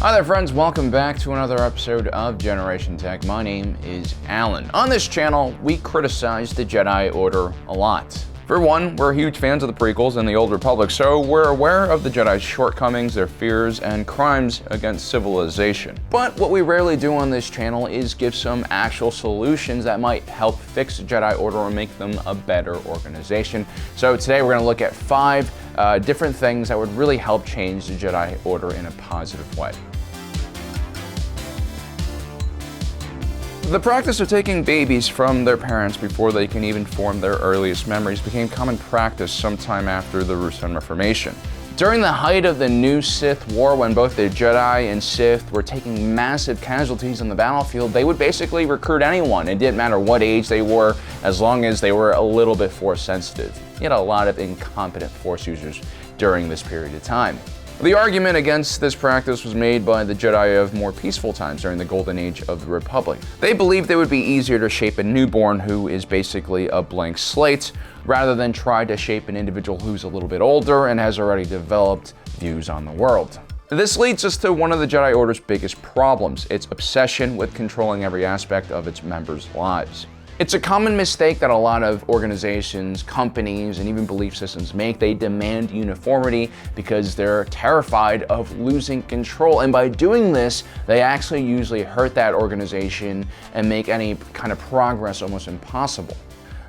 Hi there friends, welcome back to another episode of Generation Tech. My name is Alan. On this channel, we criticize the Jedi Order a lot. For one, we're huge fans of the prequels and the Old Republic, so we're aware of the Jedi's shortcomings, their fears, and crimes against civilization. But what we rarely do on this channel is give some actual solutions that might help fix the Jedi Order or make them a better organization. So today we're going to look at 5 different things that would really help change the Jedi Order in a positive way. The practice of taking babies from their parents before they can even form their earliest memories became common practice sometime after the Russo Reformation. During the height of the New Sith War, when both the Jedi and Sith were taking massive casualties on the battlefield, they would basically recruit anyone. It didn't matter what age they were, as long as they were a little bit force sensitive. You had a lot of incompetent force users during this period of time. The argument against this practice was made by the Jedi of more peaceful times during the Golden Age of the Republic. They believed it would be easier to shape a newborn who is basically a blank slate, rather than try to shape an individual who's a little bit older and has already developed views on the world. This leads us to one of the Jedi Order's biggest problems, its obsession with controlling every aspect of its members' lives. It's a common mistake that a lot of organizations, companies, and even belief systems make. They demand uniformity because they're terrified of losing control. And by doing this, they actually usually hurt that organization and make any kind of progress almost impossible.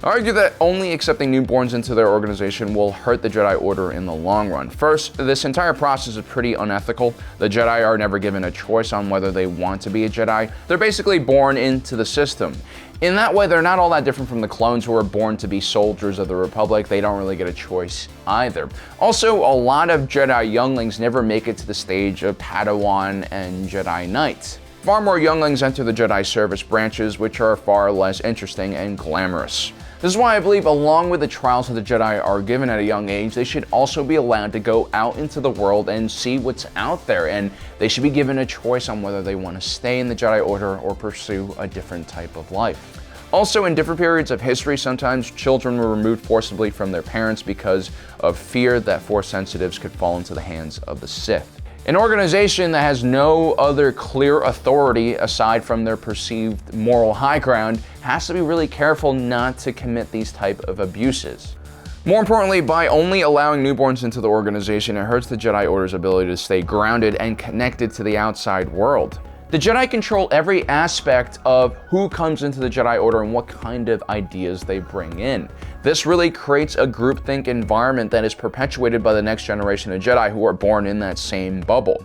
I argue that only accepting newborns into their organization will hurt the Jedi Order in the long run. First, this entire process is pretty unethical. The Jedi are never given a choice on whether they want to be a Jedi. They're basically born into the system. In that way, they're not all that different from the clones who are born to be soldiers of the Republic. They don't really get a choice either. Also, a lot of Jedi younglings never make it to the stage of Padawan and Jedi Knight. Far more younglings enter the Jedi service branches, which are far less interesting and glamorous. This is why I believe, along with the trials that the Jedi are given at a young age, they should also be allowed to go out into the world and see what's out there, and they should be given a choice on whether they want to stay in the Jedi Order or pursue a different type of life. Also, in different periods of history, sometimes children were removed forcibly from their parents because of fear that force sensitives could fall into the hands of the Sith. An organization that has no other clear authority aside from their perceived moral high ground has to be really careful not to commit these type of abuses. More importantly, by only allowing newborns into the organization, it hurts the Jedi Order's ability to stay grounded and connected to the outside world. The Jedi control every aspect of who comes into the Jedi Order and what kind of ideas they bring in. This really creates a groupthink environment that is perpetuated by the next generation of Jedi who are born in that same bubble.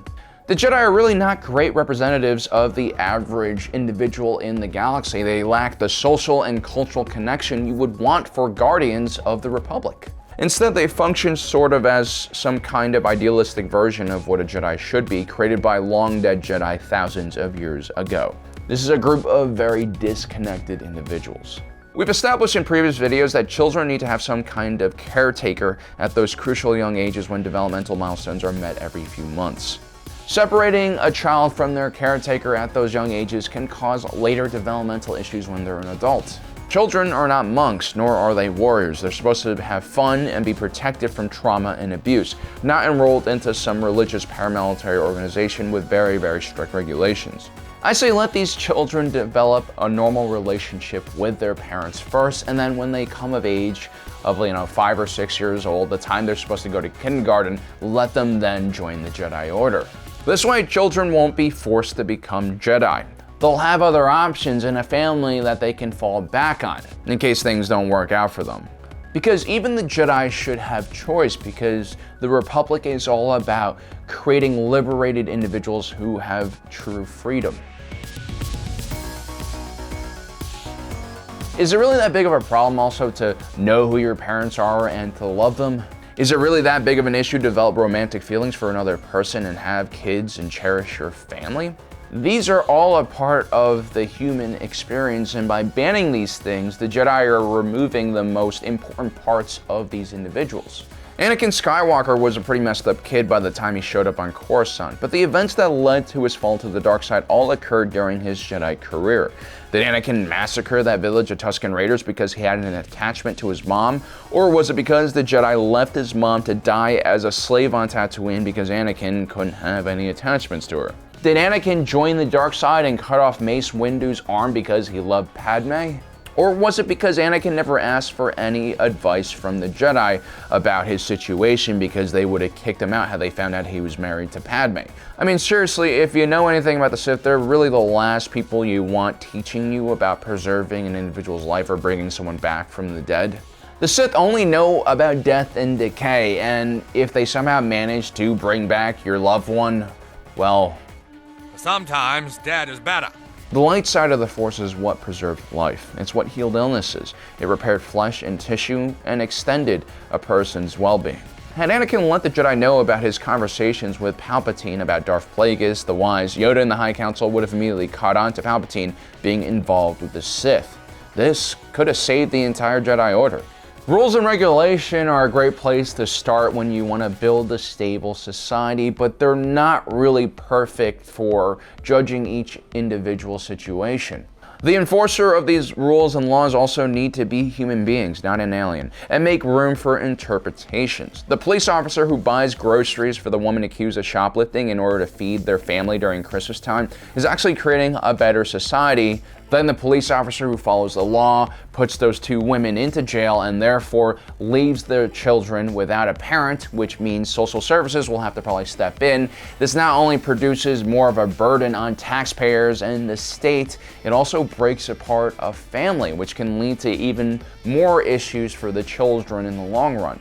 The Jedi are really not great representatives of the average individual in the galaxy. They lack the social and cultural connection you would want for guardians of the Republic. Instead, they function sort of as some kind of idealistic version of what a Jedi should be, created by long-dead Jedi thousands of years ago. This is a group of very disconnected individuals. We've established in previous videos that children need to have some kind of caretaker at those crucial young ages when developmental milestones are met every few months. Separating a child from their caretaker at those young ages can cause later developmental issues when they're an adult. Children are not monks, nor are they warriors. They're supposed to have fun and be protected from trauma and abuse, not enrolled into some religious paramilitary organization with very, very strict regulations. I say let these children develop a normal relationship with their parents first, and then when they come of age of 5 or 6 years old, the time they're supposed to go to kindergarten, let them then join the Jedi Order. This way, children won't be forced to become Jedi. They'll have other options in a family that they can fall back on in case things don't work out for them. Because even the Jedi should have choice, because the Republic is all about creating liberated individuals who have true freedom. Is it really that big of a problem also to know who your parents are and to love them? Is it really that big of an issue to develop romantic feelings for another person and have kids and cherish your family? These are all a part of the human experience, and by banning these things, the Jedi are removing the most important parts of these individuals. Anakin Skywalker was a pretty messed up kid by the time he showed up on Coruscant, but the events that led to his fall to the dark side all occurred during his Jedi career. Did Anakin massacre that village of Tusken Raiders because he had an attachment to his mom? Or was it because the Jedi left his mom to die as a slave on Tatooine because Anakin couldn't have any attachments to her? Did Anakin join the dark side and cut off Mace Windu's arm because he loved Padme? Or was it because Anakin never asked for any advice from the Jedi about his situation because they would have kicked him out had they found out he was married to Padme? I mean, seriously, if you know anything about the Sith, they're really the last people you want teaching you about preserving an individual's life or bringing someone back from the dead. The Sith only know about death and decay, and if they somehow manage to bring back your loved one, well, sometimes dead is better. The light side of the Force is what preserved life. It's what healed illnesses. It repaired flesh and tissue and extended a person's well-being. Had Anakin let the Jedi know about his conversations with Palpatine about Darth Plagueis, the Wise, Yoda, and the High Council would have immediately caught on to Palpatine being involved with the Sith. This could have saved the entire Jedi Order. Rules and regulation are a great place to start when you want to build a stable society, but they're not really perfect for judging each individual situation. The enforcer of these rules and laws also need to be human beings, not an alien, and make room for interpretations. The police officer who buys groceries for the woman accused of shoplifting in order to feed their family during Christmas time is actually creating a better society than the police officer who follows the law, puts those two women into jail, and therefore leaves their children without a parent, which means social services will have to probably step in. This not only produces more of a burden on taxpayers and the state, it also breaks apart a family, which can lead to even more issues for the children in the long run.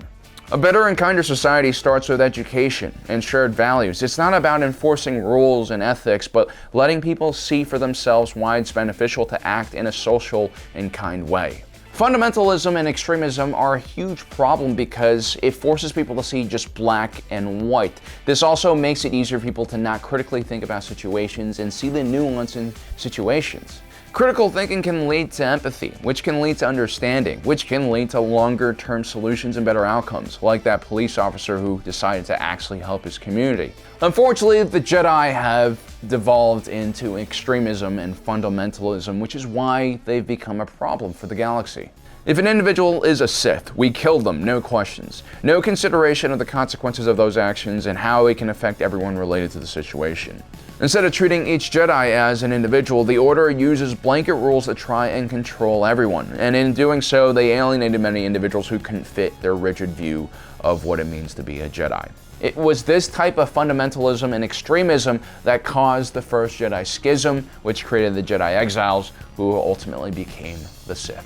A better and kinder society starts with education and shared values. It's not about enforcing rules and ethics, but letting people see for themselves why it's beneficial to act in a social and kind way. Fundamentalism and extremism are a huge problem because it forces people to see just black and white. This also makes it easier for people to not critically think about situations and see the nuance in situations. Critical thinking can lead to empathy, which can lead to understanding, which can lead to longer-term solutions and better outcomes, like that police officer who decided to actually help his community. Unfortunately, the Jedi have devolved into extremism and fundamentalism, which is why they've become a problem for the galaxy. If an individual is a Sith, we kill them, no questions. No consideration of the consequences of those actions and how it can affect everyone related to the situation. Instead of treating each Jedi as an individual, the Order uses blanket rules to try and control everyone, and in doing so, they alienated many individuals who couldn't fit their rigid view of what it means to be a Jedi. It was this type of fundamentalism and extremism that caused the First Jedi Schism, which created the Jedi Exiles, who ultimately became the Sith.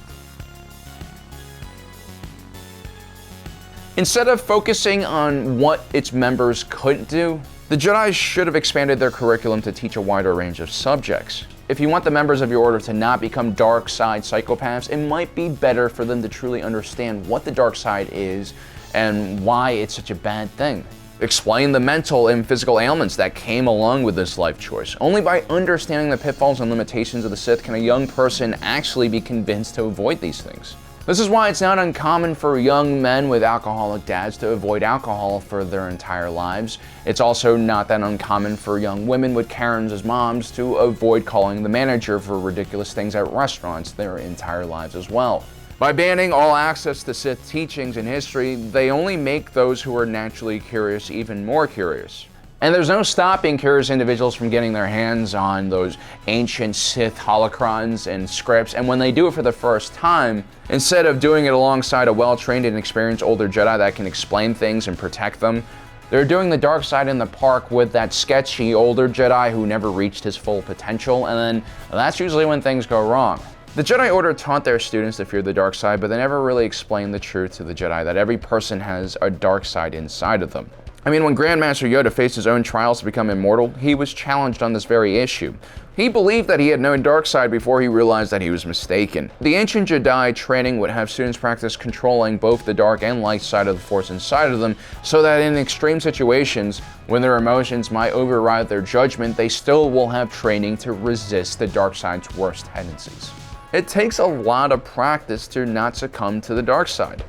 Instead of focusing on what its members couldn't do, the Jedi should have expanded their curriculum to teach a wider range of subjects. If you want the members of your order to not become dark side psychopaths, it might be better for them to truly understand what the dark side is and why it's such a bad thing. Explain the mental and physical ailments that came along with this life choice. Only by understanding the pitfalls and limitations of the Sith can a young person actually be convinced to avoid these things. This is why it's not uncommon for young men with alcoholic dads to avoid alcohol for their entire lives. It's also not that uncommon for young women with Karens as moms to avoid calling the manager for ridiculous things at restaurants their entire lives as well. By banning all access to Sith teachings and history, they only make those who are naturally curious even more curious. And there's no stopping curious individuals from getting their hands on those ancient Sith holocrons and scripts, and when they do it for the first time, instead of doing it alongside a well-trained and experienced older Jedi that can explain things and protect them, they're doing the dark side in the park with that sketchy older Jedi who never reached his full potential, and then that's usually when things go wrong. The Jedi Order taught their students to fear the dark side, but they never really explained the truth to the Jedi that every person has a dark side inside of them. I mean, when Grandmaster Yoda faced his own trials to become immortal, he was challenged on this very issue. He believed that he had no dark side before he realized that he was mistaken. The ancient Jedi training would have students practice controlling both the dark and light side of the Force inside of them, so that in extreme situations, when their emotions might override their judgment, they still will have training to resist the dark side's worst tendencies. It takes a lot of practice to not succumb to the dark side.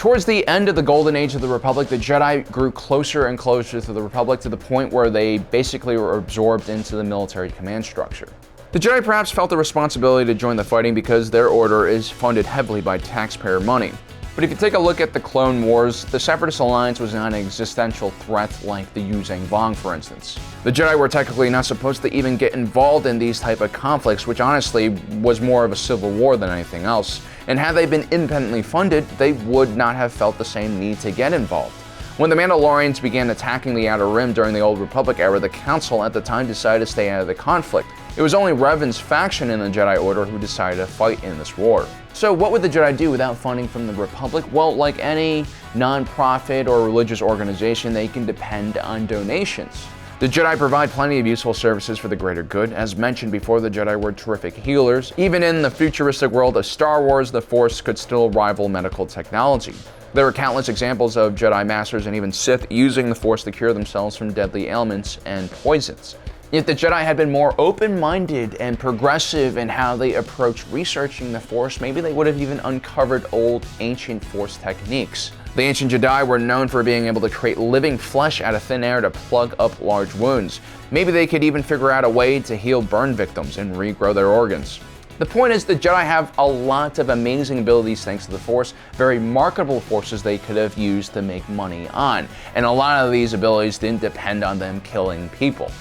Towards the end of the Golden Age of the Republic, the Jedi grew closer and closer to the Republic to the point where they basically were absorbed into the military command structure. The Jedi perhaps felt the responsibility to join the fighting because their order is funded heavily by taxpayer money. But if you take a look at the Clone Wars, the Separatist Alliance was not an existential threat like the Yuuzhan Vong, for instance. The Jedi were technically not supposed to even get involved in these type of conflicts, which honestly was more of a civil war than anything else. And had they been independently funded, they would not have felt the same need to get involved. When the Mandalorians began attacking the Outer Rim during the Old Republic era, the Council at the time decided to stay out of the conflict. It was only Revan's faction in the Jedi Order who decided to fight in this war. So what would the Jedi do without funding from the Republic? Well, like any non-profit or religious organization, they can depend on donations. The Jedi provide plenty of useful services for the greater good. As mentioned before, the Jedi were terrific healers. Even in the futuristic world of Star Wars, the Force could still rival medical technology. There are countless examples of Jedi Masters and even Sith using the Force to cure themselves from deadly ailments and poisons. If the Jedi had been more open-minded and progressive in how they approached researching the Force, maybe they would have even uncovered old, ancient Force techniques. The ancient Jedi were known for being able to create living flesh out of thin air to plug up large wounds. Maybe they could even figure out a way to heal burn victims and regrow their organs. The point is, the Jedi have a lot of amazing abilities thanks to the Force, very marketable forces they could have used to make money on. And a lot of these abilities didn't depend on them killing people.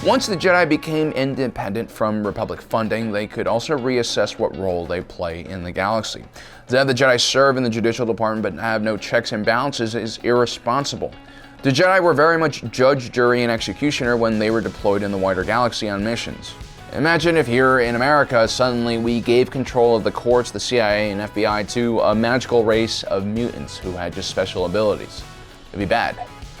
Once the Jedi became independent from Republic funding, they could also reassess what role they play in the galaxy. To have the Jedi serve in the judicial department but have no checks and balances is irresponsible. The Jedi were very much judge, jury, and executioner when they were deployed in the wider galaxy on missions. Imagine if here in America, suddenly we gave control of the courts, the CIA, and FBI to a magical race of mutants who had just special abilities. It'd be bad.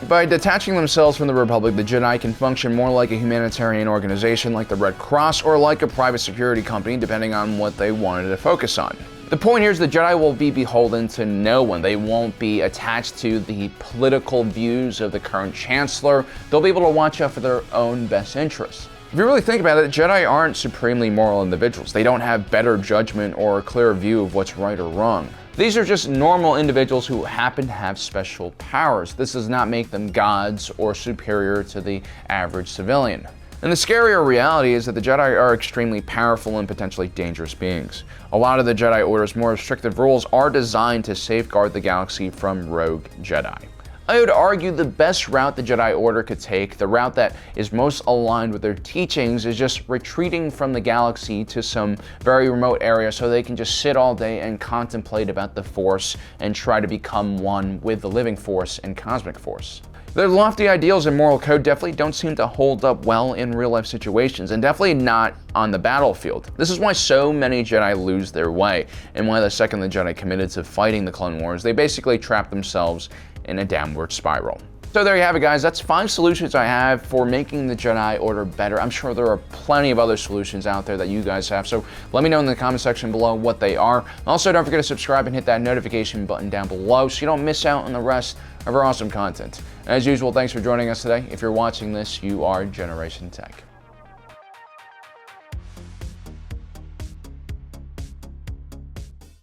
By detaching themselves from the Republic, the Jedi can function more like a humanitarian organization like the Red Cross or like a private security company, depending on what they wanted to focus on. The point here is the Jedi will be beholden to no one. They won't be attached to the political views of the current Chancellor. They'll be able to watch out for their own best interests. If you really think about it, Jedi aren't supremely moral individuals. They don't have better judgment or a clear view of what's right or wrong. These are just normal individuals who happen to have special powers. This does not make them gods or superior to the average civilian. And the scarier reality is that the Jedi are extremely powerful and potentially dangerous beings. A lot of the Jedi Order's more restrictive rules are designed to safeguard the galaxy from rogue Jedi. I would argue the best route the Jedi Order could take, the route that is most aligned with their teachings, is just retreating from the galaxy to some very remote area so they can just sit all day and contemplate about the Force and try to become one with the living Force and cosmic Force. Their lofty ideals and moral code definitely don't seem to hold up well in real-life situations, and definitely not on the battlefield. This is why so many Jedi lose their way, and why the second the Jedi committed to fighting the Clone Wars, they basically trapped themselves in a downward spiral. So there you have it, guys. That's 5 solutions I have for making the Jedi Order better. I'm sure there are plenty of other solutions out there that you guys have, so let me know in the comment section below what they are. Also, don't forget to subscribe and hit that notification button down below so you don't miss out on the rest of our awesome content. As usual, thanks for joining us today. If you're watching this, you are Generation Tech.